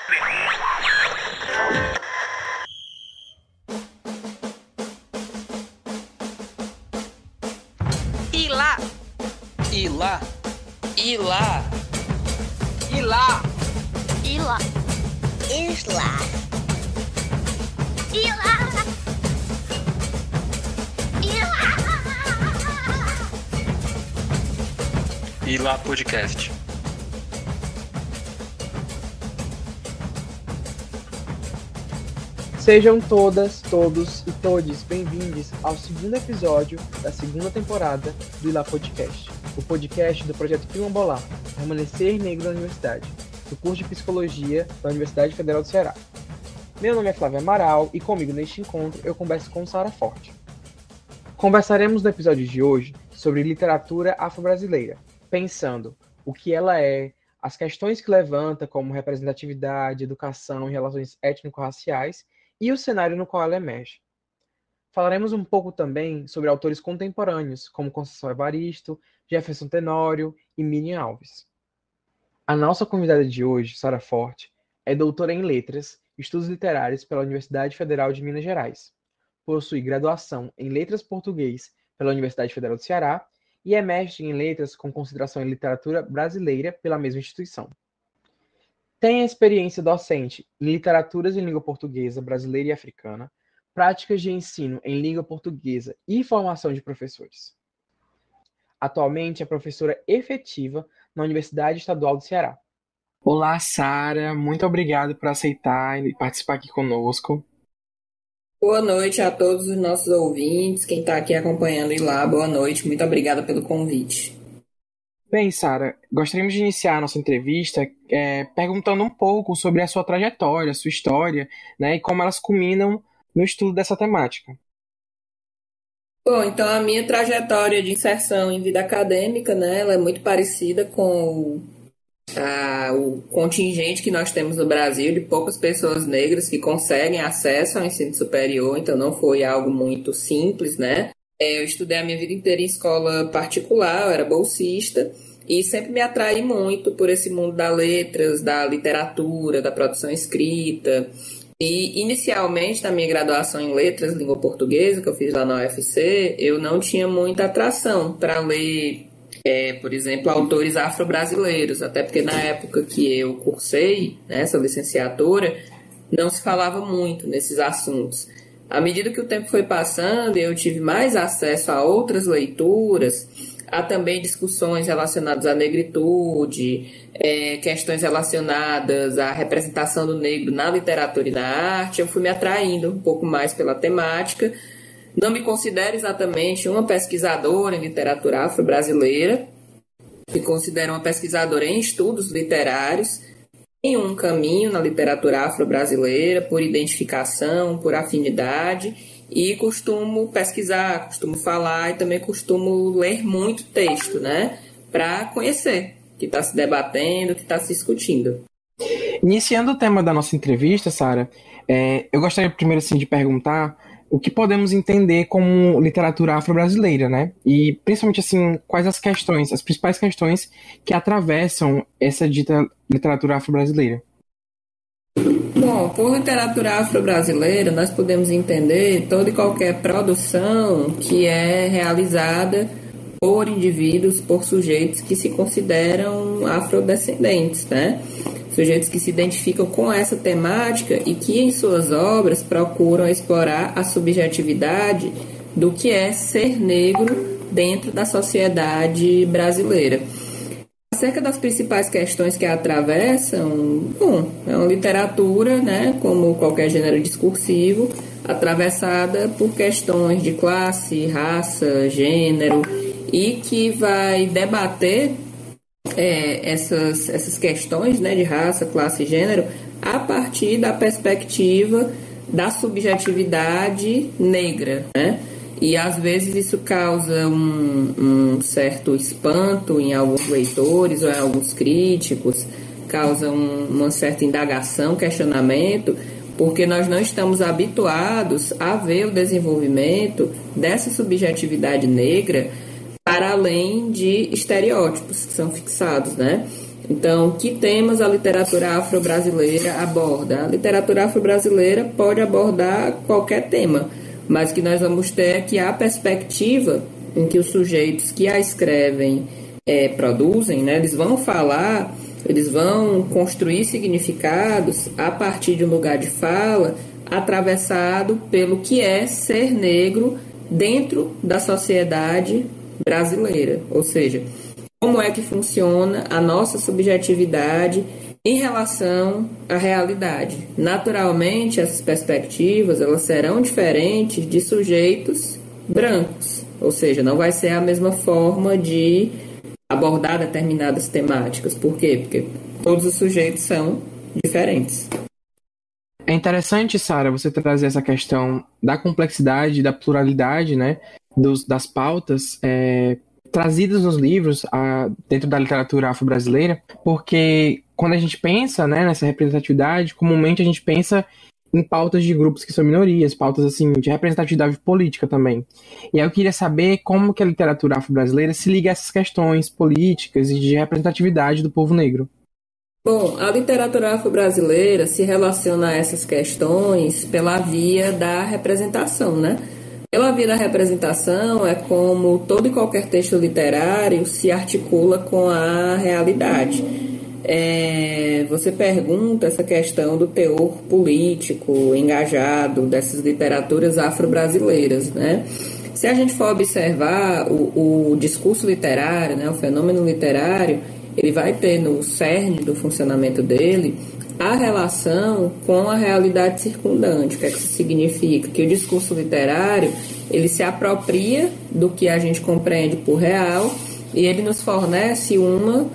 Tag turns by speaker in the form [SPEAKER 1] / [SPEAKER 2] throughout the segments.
[SPEAKER 1] Ilá.
[SPEAKER 2] Ilá. Ilá.
[SPEAKER 1] Ilá.
[SPEAKER 3] Ilá.
[SPEAKER 4] Isla.
[SPEAKER 3] Ilá. Ilá.
[SPEAKER 2] Ilá Podcast.
[SPEAKER 5] Sejam todas, todos e todes bem-vindos ao segundo episódio da segunda temporada do Ilá Podcast, o podcast do projeto Quilombolar, Permanecer Negro na Universidade, do curso de Psicologia da Universidade Federal do Ceará. Meu nome é Flávio Amaral e comigo neste encontro eu converso com Sara Forte. Conversaremos no episódio de hoje sobre literatura afro-brasileira, pensando o que ela é, as questões que levanta como representatividade, educação e relações étnico-raciais, e o cenário no qual ela emerge. Falaremos um pouco também sobre autores contemporâneos, como Conceição Evaristo, Jefferson Tenório e Miriam Alves. A nossa convidada de hoje, Sara Forte, é doutora em Letras e Estudos Literários pela Universidade Federal de Minas Gerais. Possui graduação em Letras Português pela Universidade Federal do Ceará e é mestre em Letras com concentração em Literatura Brasileira pela mesma instituição. Tem experiência docente em literaturas em língua portuguesa, brasileira e africana, práticas de ensino em língua portuguesa e formação de professores. Atualmente é professora efetiva na Universidade Estadual do Ceará. Olá, Sara, muito obrigado por aceitar e participar aqui conosco.
[SPEAKER 6] Boa noite a todos os nossos ouvintes, quem está aqui acompanhando o Ilá, boa noite, muito obrigada pelo convite.
[SPEAKER 5] Bem, Sara, gostaríamos de iniciar a nossa entrevista perguntando um pouco sobre a sua trajetória, a sua história, né, e como elas culminam no estudo dessa temática.
[SPEAKER 6] Bom, então a minha trajetória de inserção em vida acadêmica, né, ela é muito parecida com o contingente que nós temos no Brasil, de poucas pessoas negras que conseguem acesso ao ensino superior, então não foi algo muito simples, né? Eu estudei a minha vida inteira em escola particular, eu era bolsista, e sempre me atraí muito por esse mundo das letras, da literatura, da produção escrita. E, inicialmente, na minha graduação em Letras, Língua Portuguesa, que eu fiz lá na UFC, eu não tinha muita atração para ler, por exemplo, autores afro-brasileiros, até porque na época que eu cursei, né, essa licenciatura, não se falava muito nesses assuntos. À medida que o tempo foi passando, eu tive mais acesso a outras leituras, há também discussões relacionadas à negritude, questões relacionadas à representação do negro na literatura e na arte. Eu fui me atraindo um pouco mais pela temática. Não me considero exatamente uma pesquisadora em literatura afro-brasileira, me considero uma pesquisadora em estudos literários, em um caminho na literatura afro-brasileira, por identificação, por afinidade, e costumo pesquisar, costumo falar e também costumo ler muito texto, né, para conhecer o que está se debatendo, o que está se discutindo.
[SPEAKER 5] Iniciando o tema da nossa entrevista, Sara, eu gostaria primeiro assim, de perguntar o que podemos entender como literatura afro-brasileira, né? E principalmente assim, quais as principais questões que atravessam essa dita literatura afro-brasileira?
[SPEAKER 6] Bom, por literatura afro-brasileira, nós podemos entender toda e qualquer produção que é realizada por indivíduos, por sujeitos que se consideram afrodescendentes, né? Sujeitos que se identificam com essa temática e que em suas obras procuram explorar a subjetividade do que é ser negro dentro da sociedade brasileira. Acerca das principais questões que a atravessam, é uma literatura, né, como qualquer gênero discursivo, atravessada por questões de classe, raça, gênero, e que vai debater essas questões, né, de raça, classe e gênero a partir da perspectiva da subjetividade negra, né? E às vezes isso causa um certo espanto em alguns leitores ou em alguns críticos, causa uma certa indagação, questionamento, porque nós não estamos habituados a ver o desenvolvimento dessa subjetividade negra para além de estereótipos que são fixados, né? Então, que temas a literatura afro-brasileira aborda? A literatura afro-brasileira pode abordar qualquer tema, mas o que nós vamos ter é que a perspectiva em que os sujeitos que a escrevem produzem, né, eles vão falar, eles vão construir significados a partir de um lugar de fala atravessado pelo que é ser negro dentro da sociedade brasileira, ou seja, como é que funciona a nossa subjetividade em relação à realidade. Naturalmente, essas perspectivas elas serão diferentes de sujeitos brancos, ou seja, não vai ser a mesma forma de abordar determinadas temáticas. Por quê? Porque todos os sujeitos são diferentes.
[SPEAKER 5] É interessante, Sara, você trazer essa questão da complexidade, da pluralidade, né, das pautas trazidas nos livros dentro da literatura afro-brasileira, porque quando a gente pensa, né, nessa representatividade, comumente a gente pensa em pautas de grupos que são minorias, pautas assim de representatividade política também. E aí eu queria saber como que a literatura afro-brasileira se liga a essas questões políticas e de representatividade do povo negro.
[SPEAKER 6] Bom, a literatura afro-brasileira se relaciona a essas questões pela via da representação, né? Pela via da representação é como todo e qualquer texto literário se articula com a realidade. Você pergunta essa questão do teor político engajado dessas literaturas afro-brasileiras, né? Se a gente for observar o discurso literário, né, o fenômeno literário, ele vai ter no cerne do funcionamento dele a relação com a realidade circundante. O que é que isso significa? Que o discurso literário ele se apropria do que a gente compreende por real e ele nos fornece uma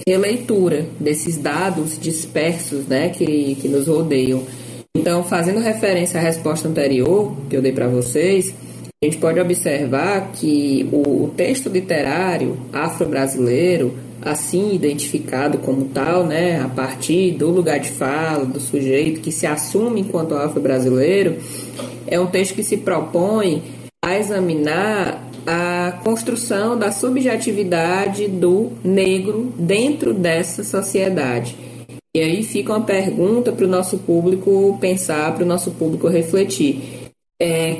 [SPEAKER 6] releitura desses dados dispersos, né, que nos rodeiam. Então, fazendo referência à resposta anterior que eu dei para vocês, a gente pode observar que o texto literário afro-brasileiro, assim identificado como tal, né, a partir do lugar de fala, do sujeito que se assume enquanto afro-brasileiro, é um texto que se propõe a examinar a construção da subjetividade do negro dentro dessa sociedade. E aí fica uma pergunta para o nosso público pensar, para o nosso público refletir.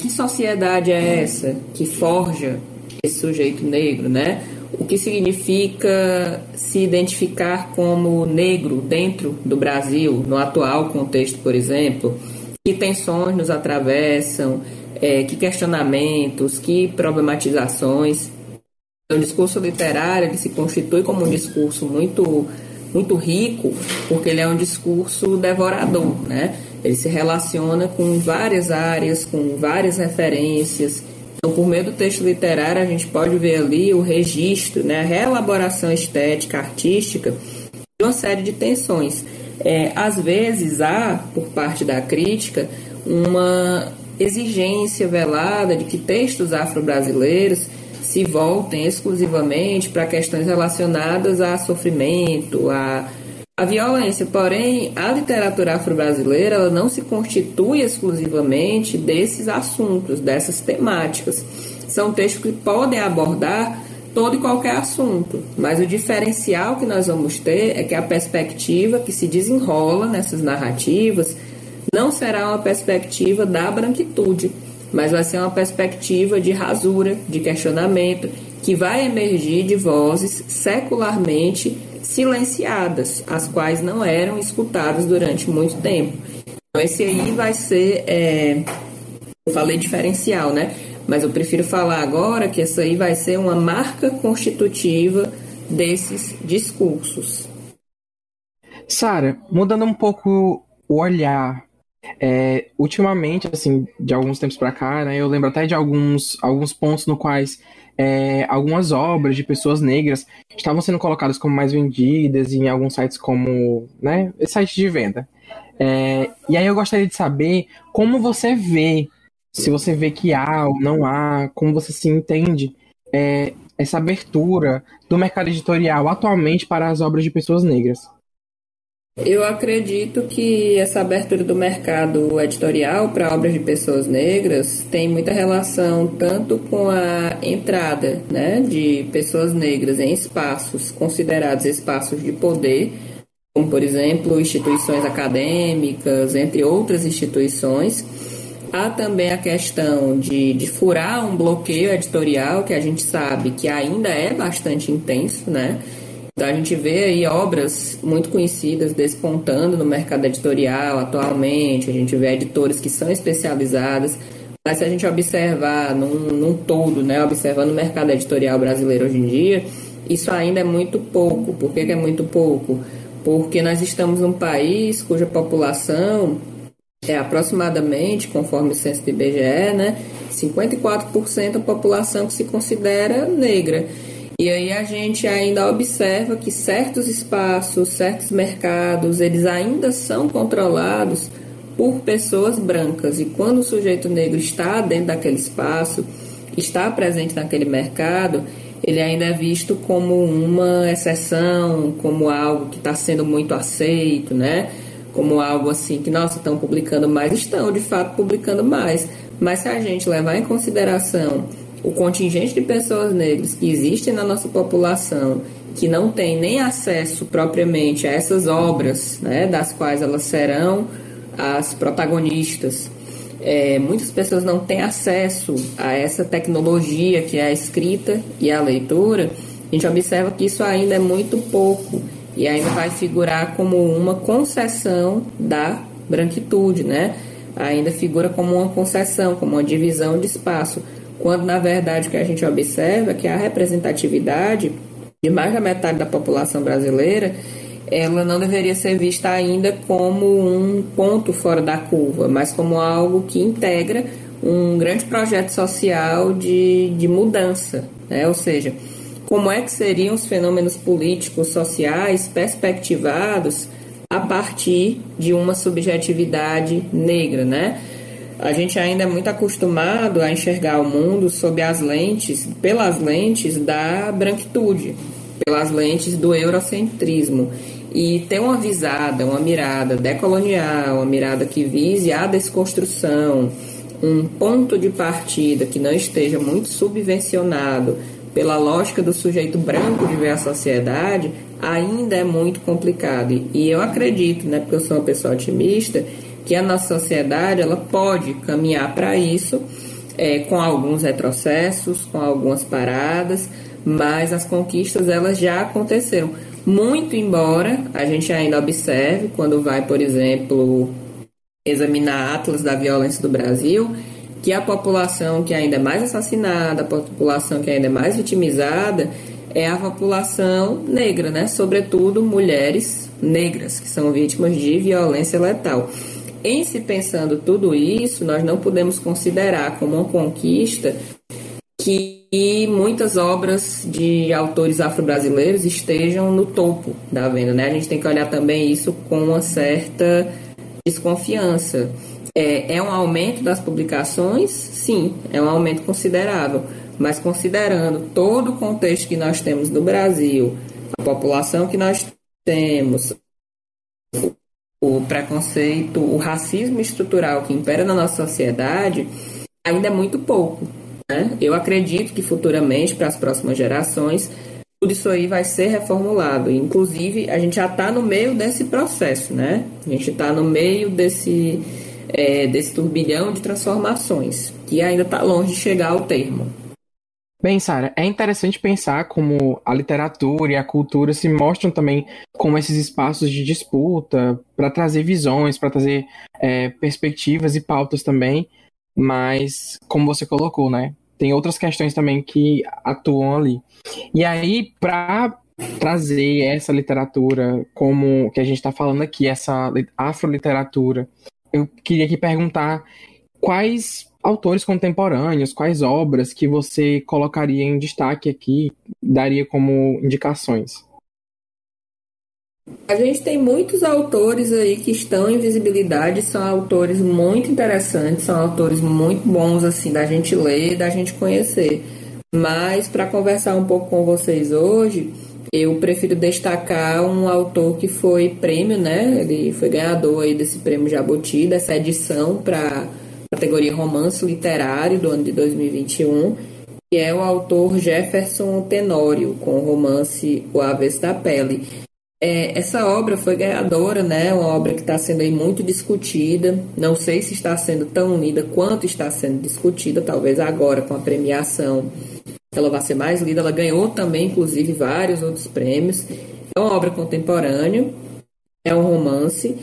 [SPEAKER 6] Que sociedade é essa que forja esse sujeito negro, né? O que significa se identificar como negro dentro do Brasil, no atual contexto, por exemplo? Que tensões nos atravessam? Que questionamentos, que problematizações. O discurso literário ele se constitui como um discurso muito, muito rico, porque ele é um discurso devorador, né? Ele se relaciona com várias áreas, com várias referências. Então, por meio do texto literário, a gente pode ver ali o registro, né, a reelaboração estética, artística, de uma série de tensões. Às vezes, há, por parte da crítica, uma exigência velada de que textos afro-brasileiros se voltem exclusivamente para questões relacionadas a sofrimento, a violência. Porém, a literatura afro-brasileira ela não se constitui exclusivamente desses assuntos, dessas temáticas. São textos que podem abordar todo e qualquer assunto, mas o diferencial que nós vamos ter é que a perspectiva que se desenrola nessas narrativas não será uma perspectiva da branquitude, mas vai ser uma perspectiva de rasura, de questionamento, que vai emergir de vozes secularmente silenciadas, as quais não eram escutadas durante muito tempo. Então, esse aí vai ser, eu falei diferencial, né? Mas eu prefiro falar agora que essa aí vai ser uma marca constitutiva desses discursos.
[SPEAKER 5] Sara, mudando um pouco o olhar, ultimamente, assim, de alguns tempos para cá, né, eu lembro até de alguns pontos no quais algumas obras de pessoas negras estavam sendo colocadas como mais vendidas em alguns sites como, né, sites de venda. E aí eu gostaria de saber como você vê, se você vê que há ou não há, como você se entende essa abertura do mercado editorial atualmente para as obras de pessoas negras.
[SPEAKER 6] Eu acredito que essa abertura do mercado editorial para obras de pessoas negras tem muita relação tanto com a entrada, né, de pessoas negras em espaços considerados espaços de poder, como, por exemplo, instituições acadêmicas, entre outras instituições. Há também a questão de furar um bloqueio editorial, que a gente sabe que ainda é bastante intenso, né? Então, a gente vê aí obras muito conhecidas despontando no mercado editorial atualmente, a gente vê editoras que são especializadas, mas se a gente observar num todo, né, observando o mercado editorial brasileiro hoje em dia, isso ainda é muito pouco. Por que é muito pouco? Porque nós estamos num país cuja população é aproximadamente, conforme o censo do IBGE, né, 54% da população que se considera negra. E aí a gente ainda observa que certos espaços, certos mercados, eles ainda são controlados por pessoas brancas. E quando o sujeito negro está dentro daquele espaço, está presente naquele mercado, ele ainda é visto como uma exceção, como algo que está sendo muito aceito, né? Como algo assim que, nossa, estão publicando mais. Estão, de fato, publicando mais. Mas se a gente levar em consideração o contingente de pessoas negras que existem na nossa população, que não tem nem acesso propriamente a essas obras, né, das quais elas serão as protagonistas. Muitas pessoas não têm acesso a essa tecnologia que é a escrita e a leitura. A gente observa que isso ainda é muito pouco e ainda vai figurar como uma concessão da branquitude, né? Ainda figura como uma concessão, como uma divisão de espaço, quando na verdade o que a gente observa é que a representatividade de mais da metade da população brasileira, ela não deveria ser vista ainda como um ponto fora da curva, mas como algo que integra um grande projeto social de mudança, né? Ou seja, como é que seriam os fenômenos políticos, sociais, perspectivados a partir de uma subjetividade negra, né? A gente ainda é muito acostumado a enxergar o mundo sob as lentes, pelas lentes da branquitude, pelas lentes do eurocentrismo. E ter uma mirada decolonial, uma mirada que vise a desconstrução, um ponto de partida que não esteja muito subvencionado pela lógica do sujeito branco de ver a sociedade, ainda é muito complicado. E eu acredito, né, porque eu sou uma pessoa otimista, que a nossa sociedade ela pode caminhar para isso, com alguns retrocessos, com algumas paradas, mas as conquistas elas já aconteceram. Muito embora a gente ainda observe, quando vai, por exemplo, examinar Atlas da Violência do Brasil, que a população que ainda é mais assassinada, a população que ainda é mais vitimizada, é a população negra, né? Sobretudo mulheres negras, que são vítimas de violência letal. Em se pensando tudo isso, nós não podemos considerar como uma conquista que muitas obras de autores afro-brasileiros estejam no topo da venda, né? A gente tem que olhar também isso com uma certa desconfiança. É um aumento das publicações? Sim, é um aumento considerável, mas considerando todo o contexto que nós temos no Brasil, a população que nós temos, o preconceito, o racismo estrutural que impera na nossa sociedade, ainda é muito pouco, né? Eu acredito que futuramente, para as próximas gerações, tudo isso aí vai ser reformulado. Inclusive, a gente já está no meio desse processo, né? A gente está no meio desse turbilhão de transformações, que ainda está longe de chegar ao termo.
[SPEAKER 5] Bem, Sara, é interessante pensar como a literatura e a cultura se mostram também como esses espaços de disputa para trazer visões, para trazer perspectivas e pautas também, mas, como você colocou, né, tem outras questões também que atuam ali. E aí, para trazer essa literatura como que a gente está falando aqui, essa afroliteratura, eu queria aqui perguntar quais autores contemporâneos, quais obras que você colocaria em destaque aqui, daria como indicações?
[SPEAKER 6] A gente tem muitos autores aí que estão em visibilidade, são autores muito interessantes, são autores muito bons assim da gente ler, da gente conhecer. Mas para conversar um pouco com vocês hoje, eu prefiro destacar um autor que foi prêmio, né? Ele foi ganhador aí desse prêmio Jabuti, dessa edição para a categoria romance literário do ano de 2021, que é o autor Jefferson Tenório, com o romance O Avesso da Pele. Essa obra foi ganhadora, né? Uma obra que está sendo aí muito discutida. Não sei se está sendo tão lida quanto está sendo discutida, talvez agora com a premiação ela vai ser mais lida. Ela ganhou também, inclusive, vários outros prêmios. É uma obra contemporânea, é um romance,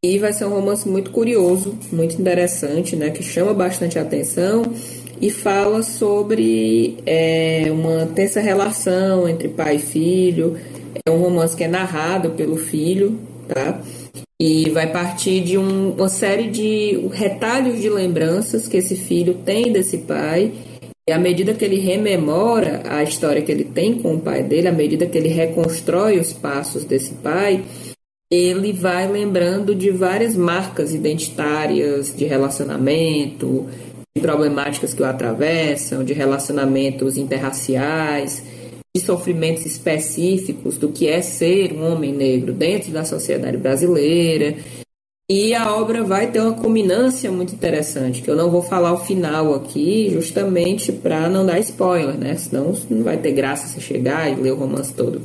[SPEAKER 6] e vai ser um romance muito curioso, muito interessante, né? Que chama bastante a atenção e fala sobre uma tensa relação entre pai e filho. É um romance que é narrado pelo filho, tá? E vai partir de uma série de retalhos de lembranças que esse filho tem desse pai. E à medida que ele rememora a história que ele tem com o pai dele, à medida que ele reconstrói os passos desse pai, ele vai lembrando de várias marcas identitárias de relacionamento, de problemáticas que o atravessam, de relacionamentos interraciais, de sofrimentos específicos do que é ser um homem negro dentro da sociedade brasileira. E a obra vai ter uma culminância muito interessante, que eu não vou falar o final aqui, justamente para não dar spoiler, né? Senão não vai ter graça você chegar e ler o romance todo.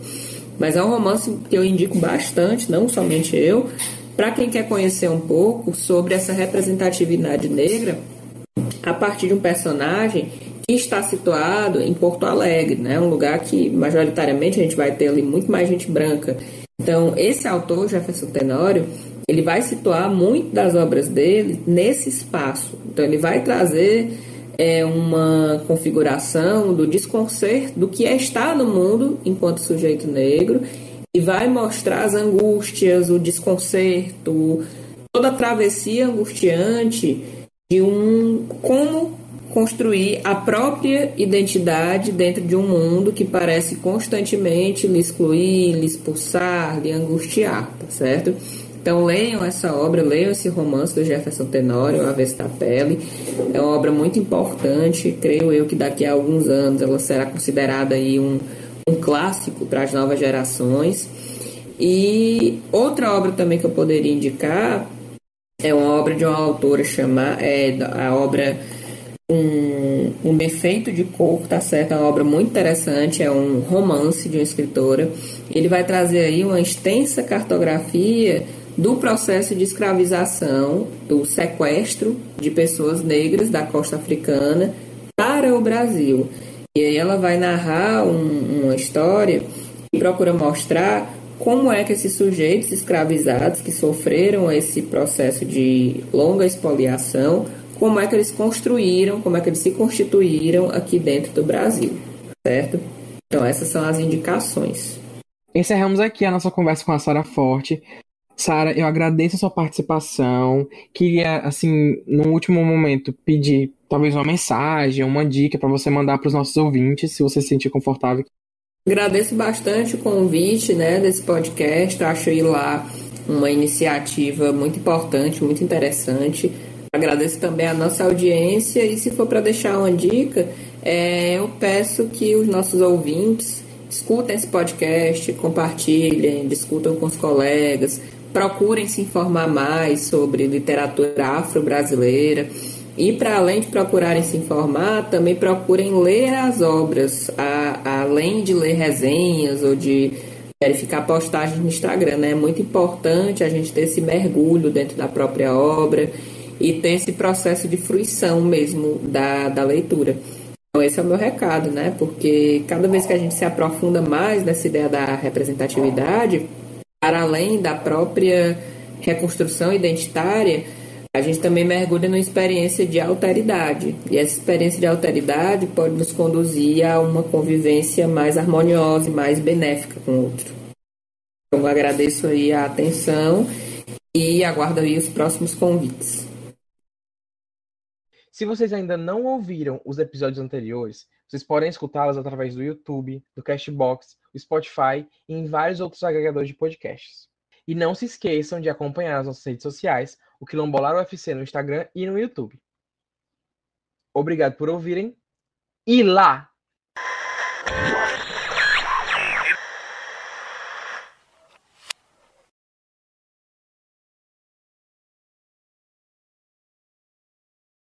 [SPEAKER 6] Mas é um romance que eu indico bastante, não somente eu, para quem quer conhecer um pouco sobre essa representatividade negra a partir de um personagem que está situado em Porto Alegre, né? Um lugar que majoritariamente a gente vai ter ali muito mais gente branca. Então, esse autor, Jefferson Tenório, ele vai situar muito das obras dele nesse espaço. Então, ele vai trazer uma configuração do desconcerto do que é estar no mundo enquanto sujeito negro e vai mostrar as angústias, o desconcerto, toda a travessia angustiante de como construir a própria identidade dentro de um mundo que parece constantemente lhe excluir, lhe expulsar, lhe angustiar, tá certo? Então leiam essa obra, leiam esse romance do Jefferson Tenório, O Avesso da Pele. É uma obra muito importante, creio eu que daqui a alguns anos ela será considerada aí um clássico para as novas gerações. E outra obra também que eu poderia indicar é uma obra de uma autora chamada, a obra Um Defeito de Cor, tá certo? É uma obra muito interessante, é um romance de uma escritora. Ele vai trazer aí uma extensa cartografia do processo de escravização, do sequestro de pessoas negras da costa africana para o Brasil. E aí ela vai narrar uma história que procura mostrar como é que esses sujeitos escravizados que sofreram esse processo de longa expoliação, como é que eles construíram, como é que eles se constituíram aqui dentro do Brasil, certo? Então essas são as indicações.
[SPEAKER 5] Encerramos aqui a nossa conversa com a Sara Forte. Sara, eu agradeço a sua participação. Queria, assim, no último momento, pedir talvez uma mensagem, uma dica para você mandar para os nossos ouvintes, se você se sentir confortável.
[SPEAKER 6] Agradeço bastante o convite, né, desse podcast. Acho aí lá uma iniciativa muito importante, muito interessante. Agradeço também a nossa audiência e se for para deixar uma dica, eu peço que os nossos ouvintes escutem esse podcast, compartilhem, discutam com os colegas, procurem se informar mais sobre literatura afro-brasileira e, para além de procurarem se informar, também procurem ler as obras, além de ler resenhas ou de verificar postagens no Instagram, né? É muito importante a gente ter esse mergulho dentro da própria obra e ter esse processo de fruição mesmo da leitura. Então esse é o meu recado, né? Porque cada vez que a gente se aprofunda mais nessa ideia da representatividade, para além da própria reconstrução identitária, a gente também mergulha numa experiência de alteridade. E essa experiência de alteridade pode nos conduzir a uma convivência mais harmoniosa e mais benéfica com o outro. Então eu agradeço aí a atenção e aguardo aí os próximos convites.
[SPEAKER 5] Se vocês ainda não ouviram os episódios anteriores, vocês podem escutá-los através do YouTube, do Castbox, do Spotify e em vários outros agregadores de podcasts. E não se esqueçam de acompanhar as nossas redes sociais, o Quilombolar UFC no Instagram e no YouTube. Obrigado por ouvirem. E lá!